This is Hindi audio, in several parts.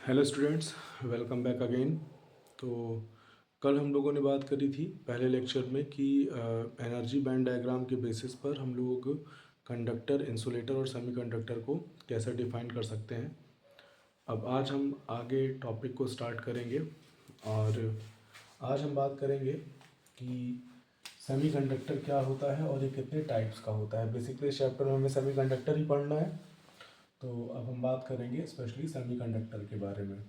Hello students, welcome back again. तो कल हम लोगों ने बात करी थी पहले लेक्चर में कि एनर्जी बैंड डायग्राम के बेसिस पर हम लोग कंडक्टर, इंसुलेटर और सेमीकंडक्टर को कैसे डिफाइन कर सकते हैं। अब आज हम आगे टॉपिक को स्टार्ट करेंगे और आज हम बात करेंगे कि सेमीकंडक्टर क्या होता है और ये कितने टाइप्स का होता है। बेसिकली इस चैप्टर में हमें सेमीकंडक्टर ही पढ़ना है, तो अब हम बात करेंगे स्पेशली सेमीकंडक्टर के बारे में।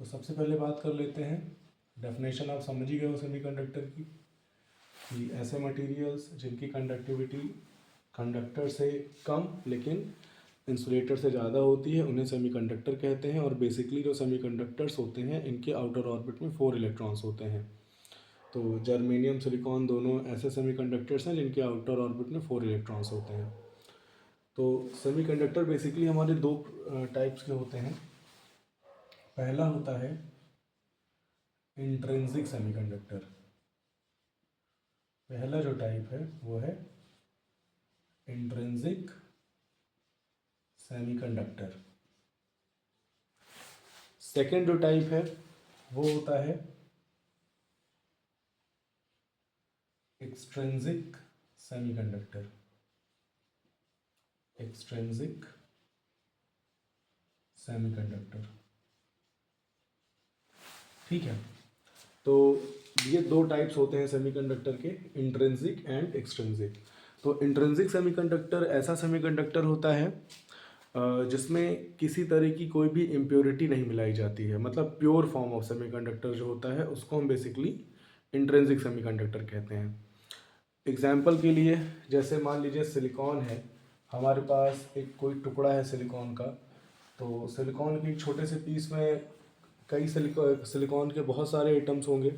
तो सबसे पहले बात कर लेते हैं, डेफिनेशन आप समझ ही गए हो सेमीकंडक्टर की, कि ऐसे मटेरियल्स जिनकी कंडक्टिविटी कंडक्टर से कम लेकिन इंसुलेटर से ज़्यादा होती है उन्हें सेमीकंडक्टर कहते हैं। और बेसिकली जो सेमीकंडक्टर्स होते हैं इनके आउटर ऑर्बिट में 4 इलेक्ट्रॉन्स होते हैं। तो जर्मेनियम, सिलिकॉन दोनों ऐसे सेमीकंडक्टर्स हैं जिनके आउटर ऑर्बिट में 4 इलेक्ट्रॉन्स होते हैं। तो सेमीकंडक्टर बेसिकली हमारे दो टाइप्स के होते हैं। पहला होता है इंट्रिंसिक सेमीकंडक्टर। पहला जो टाइप है वो है इंट्रिंसिक सेमीकंडक्टर। सेकेंड जो टाइप है वो होता है एक्सट्रिंसिक सेमीकंडक्टर। एक्सट्रिंसिक सेमीकंडक्टर, ठीक है। तो ये दो टाइप्स होते हैं सेमीकंडक्टर के, इंट्रिंसिक एंड एक्सट्रिंसिक। तो इंट्रिंसिक सेमीकंडक्टर ऐसा सेमीकंडक्टर होता है जिसमें किसी तरह की कोई भी इम्प्योरिटी नहीं मिलाई जाती है, मतलब प्योर फॉर्म ऑफ सेमीकंडक्टर जो होता है उसको हम बेसिकली इंट्रिंसिक सेमीकंडक्टर कहते हैं। एग्जाम्पल के लिए जैसे मान लीजिए सिलिकॉन है, हमारे पास एक कोई टुकड़ा है सिलिकॉन का। तो सिलिकॉन के एक छोटे से पीस में कई सिलिकॉन के बहुत सारे एटम्स होंगे।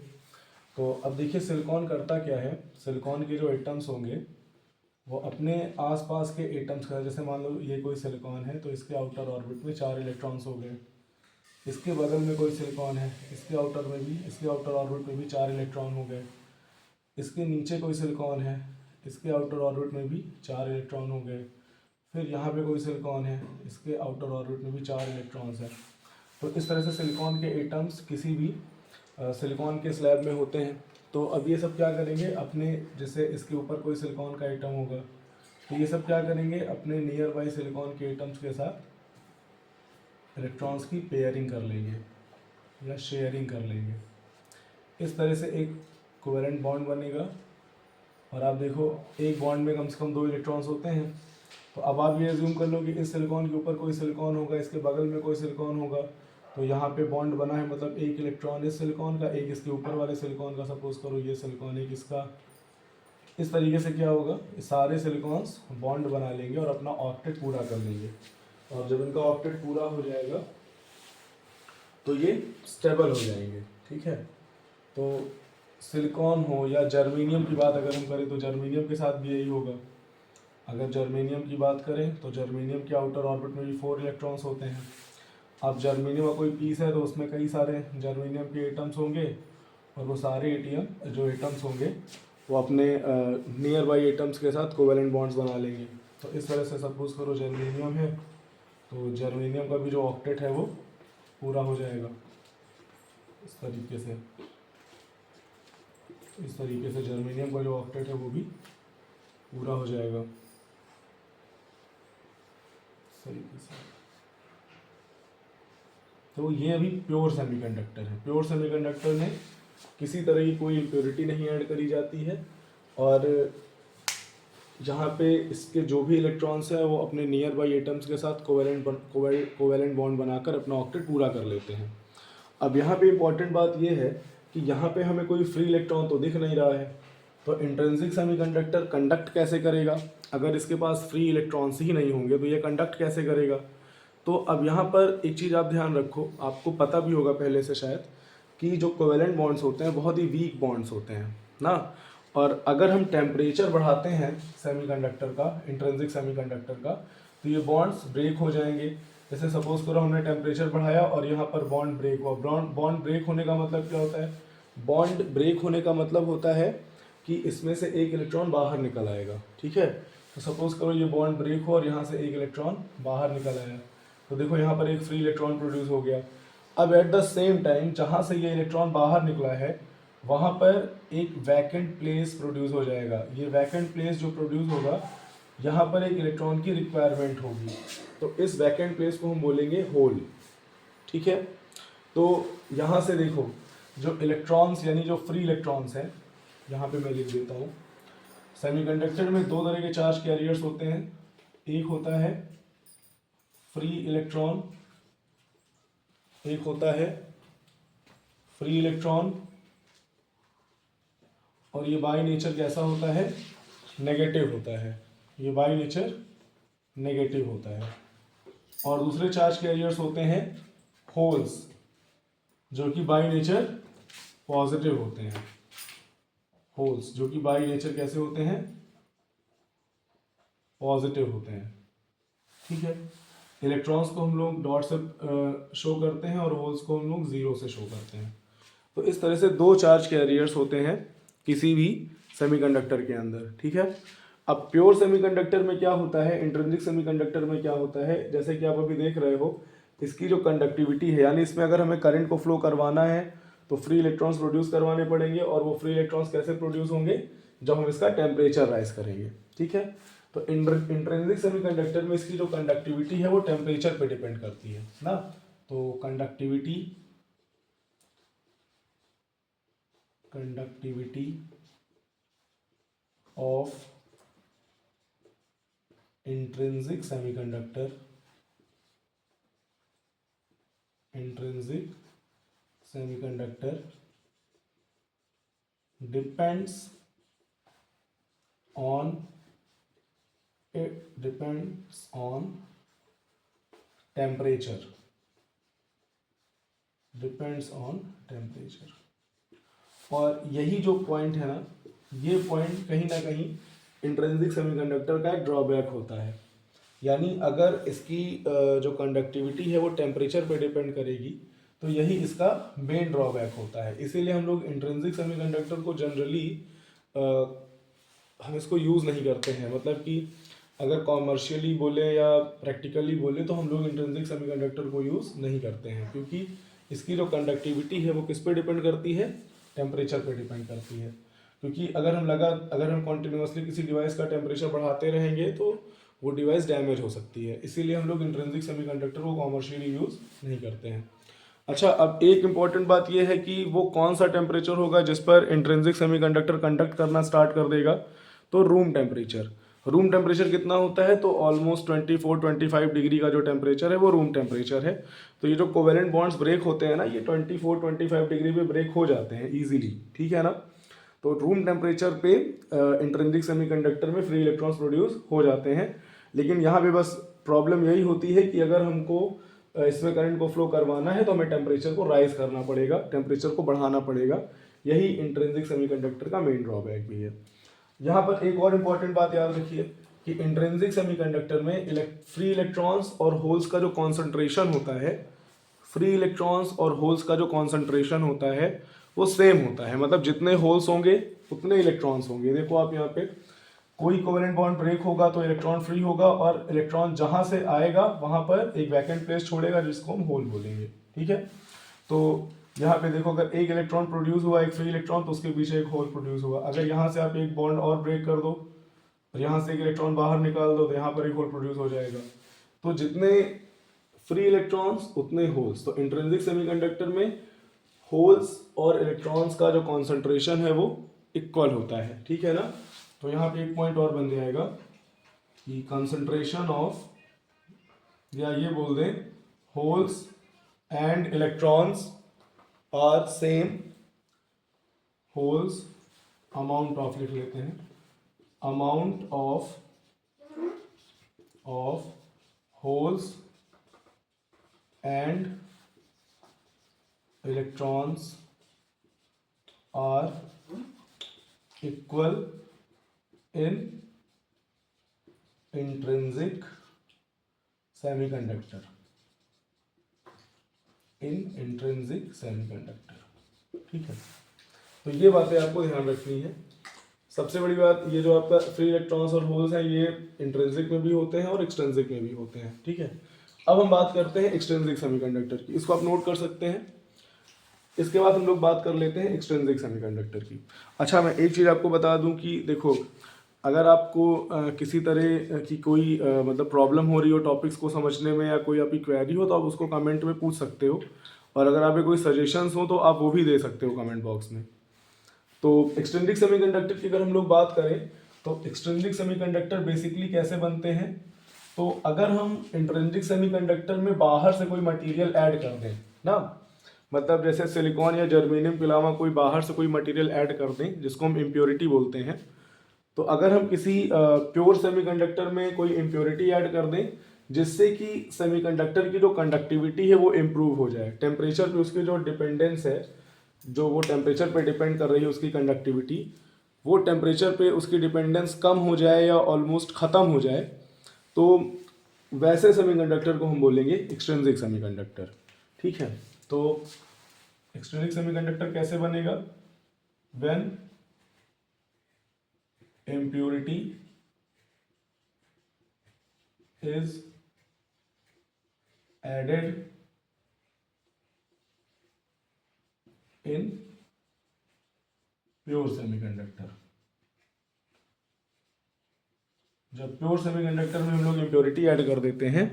तो अब देखिए सिलिकॉन करता क्या है, सिलिकॉन के जो एटम्स होंगे वो अपने आसपास के एटम्स का, जैसे मान लो ये कोई सिलिकॉन है तो इसके आउटर ऑर्बिट में 4 इलेक्ट्रॉन्स हो गए। इसके बगल में कोई सिलिकॉन है, इसके आउटर ऑर्बिट में भी 4 इलेक्ट्रॉन हो गए। इसके नीचे कोई सिलिकॉन है, इसके आउटर ऑर्बिट में भी 4 इलेक्ट्रॉन हो गए। फिर यहाँ पे कोई सिलिकॉन है, इसके आउटर ऑर्बिट में भी 4 इलेक्ट्रॉन्स हैं। तो इस तरह से सिलिकॉन के एटम्स किसी भी सिलिकॉन के स्लैब में होते हैं। तो अब ये सब क्या करेंगे अपने, जैसे इसके ऊपर कोई सिलिकॉन का एटम होगा तो ये सब क्या करेंगे अपने नियर बाई सिलिकॉन के एटम्स के साथ इलेक्ट्रॉन्स की पेयरिंग कर लेंगे या शेयरिंग कर लेंगे। इस तरह से एक कोवेलेंट बॉन्ड बनेगा। और आप देखो एक बॉन्ड में कम से कम 2 इलेक्ट्रॉन्स होते हैं। तो अब आप ये अज्यूम कर लो कि इस सिलिकॉन के ऊपर कोई सिलिकॉन होगा, इसके बगल में कोई सिलिकॉन होगा। तो यहाँ पे बॉन्ड बना है, मतलब एक इलेक्ट्रॉन इस सिलिकॉन का, एक इसके ऊपर वाले सिलिकॉन का। सपोज करो ये सिलिकॉन एक इसका। इस तरीके से क्या होगा, सारे सिलिकॉन्स बॉन्ड बना लेंगे और अपना ऑक्टेट पूरा कर लेंगे। और जब इनका ऑक्टेट पूरा हो जाएगा तो ये स्टेबल हो जाएंगे, ठीक है। तो सिलिकॉन हो या जर्मेनियम की बात अगर हम करें तो जर्मेनियम के साथ भी यही होगा। अगर जर्मेनियम की बात करें तो जर्मेनियम के आउटर ऑर्बिट में भी 4 इलेक्ट्रॉन्स होते हैं। अब जर्मेनियम का कोई पीस है तो उसमें कई सारे जर्मेनियम के एटम्स होंगे और वो सारे एटीएम जो एटम्स होंगे वो अपने नियर बाई एटम्स के साथ कोवेलेंट बॉन्ड्स बना लेंगे। तो इस तरह से सपोज करो जर्मेनियम है तो जर्मेनियम का भी जो ऑक्टेट है वो पूरा हो जाएगा। इस तरीके से जर्मेनियम का जो ऑक्टेट है वो भी पूरा हो जाएगा इस तरीके से। तो ये अभी प्योर सेमीकंडक्टर है। प्योर सेमीकंडक्टर में किसी तरह की कोई इम्प्योरिटी नहीं ऐड करी जाती है और जहाँ पे इसके जो भी इलेक्ट्रॉन्स हैं वो अपने नियर बाई एटम्स के साथ कोवेलेंट बॉन्ड बनाकर अपना ऑक्टेट पूरा कर लेते हैं। अब यहाँ पे इम्पॉर्टेंट बात ये है कि यहाँ पे हमें कोई फ्री इलेक्ट्रॉन तो दिख नहीं रहा है। तो इंट्रिंसिक सेमीकंडक्टर कंडक्ट कैसे करेगा, अगर इसके पास फ्री इलेक्ट्रॉन्स ही नहीं होंगे तो ये कंडक्ट कैसे करेगा। तो अब यहाँ पर एक चीज़ आप ध्यान रखो, आपको पता भी होगा पहले से शायद, कि जो कोवेलेंट बॉन्ड्स होते हैं बहुत ही वीक बॉन्ड्स होते हैं ना। और अगर हम टेम्परेचर बढ़ाते हैं सेमीकंडक्टर का, इंट्रिंसिक सेमीकंडक्टर का, तो ये बॉन्ड्स ब्रेक हो जाएंगे। जैसे सपोज करो हमने टेम्परेचर बढ़ाया और यहाँ पर बॉन्ड ब्रेक हुआ। बॉन्ड ब्रेक होने का मतलब क्या होता है, बॉन्ड ब्रेक होने का मतलब होता है कि इसमें से एक इलेक्ट्रॉन बाहर निकल आएगा, ठीक है। तो सपोज करो ये बॉन्ड ब्रेक हो और यहाँ से एक इलेक्ट्रॉन बाहर निकल आया। तो देखो यहाँ पर एक फ्री इलेक्ट्रॉन प्रोड्यूस हो गया। अब एट द सेम टाइम जहाँ से ये इलेक्ट्रॉन बाहर निकला है वहाँ पर एक वैकेंट प्लेस प्रोड्यूस हो जाएगा। ये वैकेंट प्लेस जो प्रोड्यूस होगा, यहाँ पर एक इलेक्ट्रॉन की रिक्वायरमेंट होगी, तो इस वैकेंट प्लेस को हम बोलेंगे होल। ठीक है, तो यहाँ से देखो जो इलेक्ट्रॉन्स यानी जो फ्री इलेक्ट्रॉन्स हैं, यहाँ पे मैं लिख देता हूँ। सेमीकंडक्टर में दो तरह के चार्ज कैरियर्स होते हैं। एक होता है फ्री इलेक्ट्रॉन, एक होता है फ्री इलेक्ट्रॉन, और ये बाय नेचर कैसा होता है, नेगेटिव होता है। ये बाय नेचर नेगेटिव होता है। और दूसरे चार्ज कैरियर्स होते हैं होल्स, जो कि बाय नेचर पॉजिटिव होते हैं। होल्स जो कि बाय नेचर कैसे होते हैं, पॉजिटिव होते हैं। ठीक है, इलेक्ट्रॉन्स को हम लोग डॉट से शो करते हैं और होल्स को हम लोग जीरो से शो करते हैं। तो इस तरह से दो चार्ज कैरियर्स होते हैं किसी भी सेमीकंडक्टर के अंदर। ठीक है, अब प्योर सेमीकंडक्टर में क्या होता है, इंट्रिंसिक सेमीकंडक्टर में क्या होता है, जैसे कि आप अभी देख रहे हो, इसकी जो कंडक्टिविटी है, यानी इसमें अगर हमें करंट को फ्लो करवाना है तो फ्री इलेक्ट्रॉन्स प्रोड्यूस करवाने पड़ेंगे। और वो फ्री इलेक्ट्रॉन्स कैसे प्रोड्यूस होंगे, जब हम इसका टेम्परेचर राइज करेंगे। ठीक है, तो इंट्रिंसिक सेमीकंडक्टर में इसकी जो कंडक्टिविटी है वो टेम्परेचर पे डिपेंड करती है ना। तो conductivity of intrinsic semiconductor depends on temperature, और यही जो पॉइंट है ना, ये पॉइंट कहीं ना कहीं इंट्रिंसिक सेमीकंडक्टर का एक ड्रॉबैक होता है। यानी अगर इसकी जो कंडक्टिविटी है वो टेम्परेचर पे डिपेंड करेगी, तो यही इसका मेन ड्रॉबैक होता है। इसीलिए हम लोग इंट्रिंसिक सेमीकंडक्टर को जनरली हम इसको यूज़ नहीं करते हैं। मतलब कि अगर कॉमर्शियली बोले या प्रैक्टिकली बोले तो हम लोग इंट्रिंसिक सेमीकंडक्टर को यूज़ नहीं करते हैं, क्योंकि इसकी जो कंडक्टिविटी है वो किस पे डिपेंड करती है, टेम्परेचर पे डिपेंड करती है। क्योंकि अगर हम कॉन्टिन्यूसली किसी डिवाइस का टेम्परेचर बढ़ाते रहेंगे तो वो डिवाइस डैमेज हो सकती है। इसीलिए हम लोग इंट्रिंसिक सेमीकंडक्टर को कॉमर्शियली यूज़ नहीं करते हैं। अच्छा, अब एक इम्पॉर्टेंट बात यह है कि वो कौन सा टेम्परेचर होगा जिस पर इंट्रिंसिक सेमीकंडक्टर कंडक्ट करना स्टार्ट कर देगा। तो रूम टेम्परेचर कितना होता है, तो ऑलमोस्ट 24-25 डिग्री का जो टेम्परेचर है वो रूम टेम्परेचर है। तो ये जो कोवेलेंट बॉन्ड्स ब्रेक होते हैं ना, ये 24-25 डिग्री पे ब्रेक हो जाते हैं ईजिली। ठीक है ना, तो रूम टेम्परेचर पे इंट्रिंसिक सेमीकंडक्टर में फ्री इलेक्ट्रॉन्स प्रोड्यूस हो जाते हैं। लेकिन यहाँ पे बस प्रॉब्लम यही होती है कि अगर हमको इसमें करंट को फ्लो करवाना है तो हमें टेम्परेचर को राइज करना पड़ेगा, टेम्परेचर को बढ़ाना पड़ेगा। यही इंट्रिंसिक सेमीकंडक्टर का मेन ड्रॉबैक भी है। यहाँ पर एक और इम्पॉर्टेंट बात याद रखिए कि इंट्रिंसिक सेमीकंडक्टर में फ्री इलेक्ट्रॉन्स और होल्स का जो कॉन्सेंट्रेशन होता है, फ्री इलेक्ट्रॉन्स और होल्स का जो कॉन्सेंट्रेशन होता है वो सेम होता है। मतलब जितने होल्स होंगे उतने इलेक्ट्रॉन्स होंगे। देखो आप यहाँ पे, कोई कोवेलेंट बॉन्ड ब्रेक होगा तो इलेक्ट्रॉन फ्री होगा, और इलेक्ट्रॉन जहां से आएगा वहां पर एक वैकेंट प्लेस छोड़ेगा जिसको हम होल बोलेंगे। ठीक है, तो यहाँ पे देखो, अगर एक इलेक्ट्रॉन प्रोड्यूस हुआ, एक फ्री इलेक्ट्रॉन, तो उसके पीछे एक होल प्रोड्यूस हुआ। अगर यहाँ से आप एक बॉन्ड और ब्रेक कर दो और यहाँ से एक इलेक्ट्रॉन बाहर निकाल दो तो यहाँ पर एक होल प्रोड्यूस हो जाएगा। तो जितने फ्री इलेक्ट्रॉन्स उतने होल्स। तो इंट्रिंसिक सेमीकंडक्टर में होल्स और इलेक्ट्रॉन्स का जो कॉन्सेंट्रेशन है वो इक्वल होता है। ठीक है ना, तो यहाँ पे एक पॉइंट और बन जाएगा कि कंसंट्रेशन ऑफ, या ये बोल दें holes and electrons are same, holes amount of लिख लेते हैं, amount of holes and electrons are equal in intrinsic semiconductor, ठीक है। तो ये बातें आपको ध्यान रखनी है। सबसे बड़ी बात, ये जो आपका फ्री इलेक्ट्रॉन्स और होल्स हैं ये इंट्रिंसिक में भी होते हैं और एक्सट्रिंसिक में भी होते हैं। ठीक है, अब हम बात करते हैं एक्सट्रिंसिक सेमीकंडक्टर की, इसको आप नोट कर सकते हैं। इसके बाद हम लोग बात कर लेते हैं एक्सट्रिंसिक सेमीकंडक्टर की। अच्छा, मैं एक चीज़ आपको बता दूं कि देखो, अगर आपको किसी तरह की कोई मतलब प्रॉब्लम हो रही हो टॉपिक्स को समझने में, या कोई आपकी क्वेरी हो, तो आप उसको कमेंट में पूछ सकते हो, और अगर आपके कोई सजेशंस हो तो आप वो भी दे सकते हो कमेंट बॉक्स में। तो एक्सट्रिंसिक सेमीकंडक्टर की अगर हम लोग बात करें तो एक्सट्रिंसिक सेमीकंडक्टर बेसिकली कैसे बनते हैं, तो अगर हम इंट्रिंसिक सेमीकंडक्टर में बाहर से कोई मटेरियल ऐड कर दें ना, मतलब जैसे सिलिकॉन या जर्मेनियम के अलावा कोई बाहर से कोई मटेरियल ऐड कर दें जिसको हम इम्प्योरिटी बोलते हैं, तो अगर हम किसी प्योर सेमीकंडक्टर में कोई इम्प्योरिटी ऐड कर दें जिससे कि सेमीकंडक्टर की जो कंडक्टिविटी है वो इम्प्रूव हो जाए, टेम्परेचर पे उसकी जो डिपेंडेंस है, जो वो टेम्परेचर पे डिपेंड कर रही है उसकी कंडक्टिविटी, वो टेम्परेचर पे उसकी डिपेंडेंस कम हो जाए या ऑलमोस्ट ख़त्म हो जाए, तो वैसे सेमीकंडक्टर को हम बोलेंगे एक्सट्रिंसिक सेमीकंडक्टर। ठीक है, तो एक्सट्रिंसिक सेमीकंडक्टर कैसे बनेगा, when impurity is added in pure semiconductor। जब प्योर सेमीकंडक्टर में हम लोग इम्प्योरिटी ऐड कर देते हैं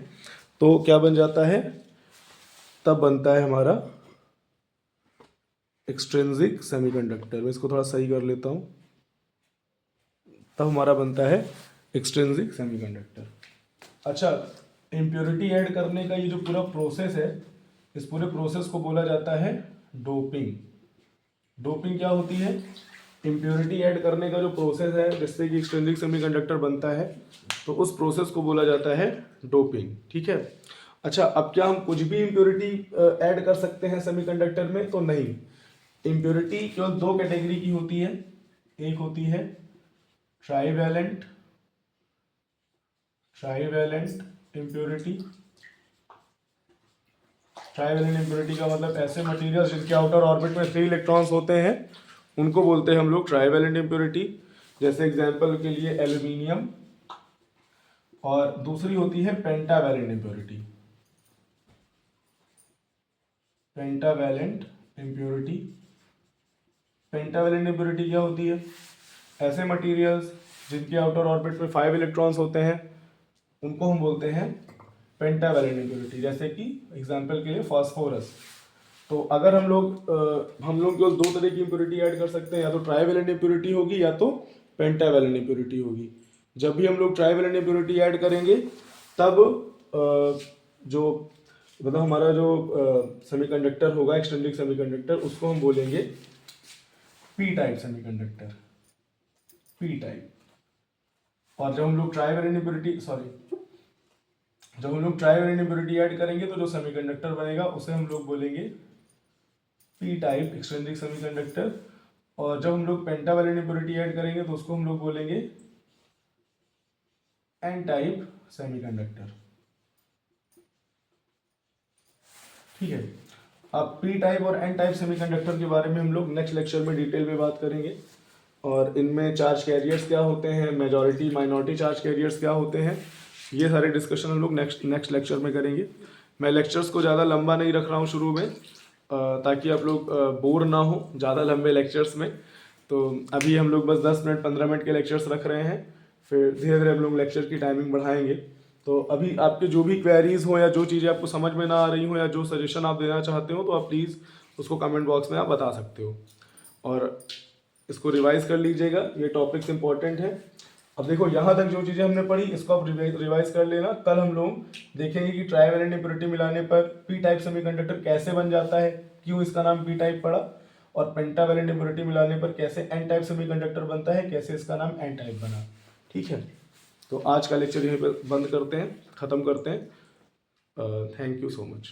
तो क्या बन जाता है, तब बनता है हमारा एक्सट्रिंसिक सेमीकंडक्टर। मैं इसको थोड़ा सही कर लेता हूँ, तब हमारा बनता है एक्सट्रिंसिक सेमीकंडक्टर। अच्छा, इम्प्योरिटी ऐड करने का ये जो पूरा प्रोसेस है, इस पूरे प्रोसेस को बोला जाता है डोपिंग। डोपिंग क्या होती है, इम्प्योरिटी ऐड करने का जो प्रोसेस है जिससे कि एक्सट्रिंसिक सेमीकंडक्टर बनता है, तो उस प्रोसेस को बोला जाता है डोपिंग। ठीक है। अच्छा, अब क्या हम कुछ भी इम्प्योरिटी ऐड कर सकते हैं सेमीकंडक्टर में, तो नहीं। इम्प्योरिटी केवल दो कैटेगरी की होती है, एक होती है ट्राईवैलेंट इम्प्योरिटी। ट्राईवैलेंट इम्प्योरिटी का मतलब ऐसे मटेरियल जिनके आउटर ऑर्बिट में 3 इलेक्ट्रॉन्स होते हैं उनको बोलते हैं हम लोग ट्राईवैलेंट इम्प्योरिटी। जैसे एग्जांपल के लिए एल्यूमिनियम, और दूसरी होती है पेंटावैलेंट इम्प्योरिटी। पेंटावैलेंट इम्प्योरिटी क्या होती है, ऐसे मटेरियल्स जिनके आउटर ऑर्बिट में 5 इलेक्ट्रॉन्स होते हैं उनको हम बोलते हैं पेंटावैलेंट इम्प्योरिटी। जैसे कि एग्जांपल के लिए फास्फोरस। तो अगर हम लोग केवल दो तरह की इम्प्योरिटी ऐड कर सकते हैं, या तो ट्राईवैलेंट इम्प्योरिटी होगी या तो पेंटावैलेंट इम्प्योरिटी होगी। जब भी हम लोग ट्राईवैलेंट इम्प्योरिटी ऐड करेंगे तब जो मतलब हमारा जो सेमीकंडक्टर होगा एक्सट्रिंसिक सेमीकंडक्टर, उसको हम बोलेंगे P type semiconductor, P type. और जब हम लोग ट्राईवैलेंट इम्प्योरिटी ऐड करेंगे तो जो सेमीकंडक्टर बनेगा उसे हम लोग बोलेंगे पी टाइप एक्सट्रिंसिक सेमीकंडक्टर। और जब हम लोग पेंटावैलेंट इम्प्योरिटी ऐड करेंगे तो उसको हम लोग बोलेंगे एन टाइप सेमीकंडक्टर। ठीक है। अब पी टाइप और एन टाइप सेमीकंडक्टर के बारे में हम लोग नेक्स्ट लेक्चर में डिटेल में बात करेंगे, और इनमें चार्ज कैरियर्स क्या होते हैं, मेजॉरिटी माइनॉरिटी चार्ज कैरियर्स क्या होते हैं, ये सारे डिस्कशन हम लोग नेक्स्ट लेक्चर में करेंगे। मैं लेक्चर्स को ज़्यादा लंबा नहीं रख रहा हूँ शुरू में, ताकि आप लोग बोर ना हो ज़्यादा लंबे लेक्चर्स में। तो अभी हम लोग बस 10 मिनट 15 मिनट के लेक्चर्स रख रहे हैं, फिर धीरे धीरे हम लोग लेक्चर की टाइमिंग बढ़ाएंगे। तो अभी आपके जो भी क्वेरीज हो, या जो चीज़ें आपको समझ में ना आ रही हो, या जो सजेशन आप देना चाहते हो, तो आप प्लीज़ उसको कमेंट बॉक्स में आप बता सकते हो, और इसको रिवाइज कर लीजिएगा। ये टॉपिक्स इंपॉर्टेंट है। अब देखो, यहाँ तक जो चीज़ें हमने पढ़ी इसको आप रिवाइज कर लेना। कल हम लोग देखेंगे कि ट्राईवैलेंट इम्प्योरिटी मिलाने पर पी टाइप सेमीकंडक्टर कैसे बन जाता है, क्यों इसका नाम पी टाइप पड़ा, और पेंटावैलेंट इम्प्योरिटी मिलाने पर कैसे एन टाइप सेमीकंडक्टर बनता है, कैसे इसका नाम एन टाइप बना। ठीक है, तो आज का लेक्चर यहीं पर बंद करते हैं, ख़त्म करते हैं। Thank you so much.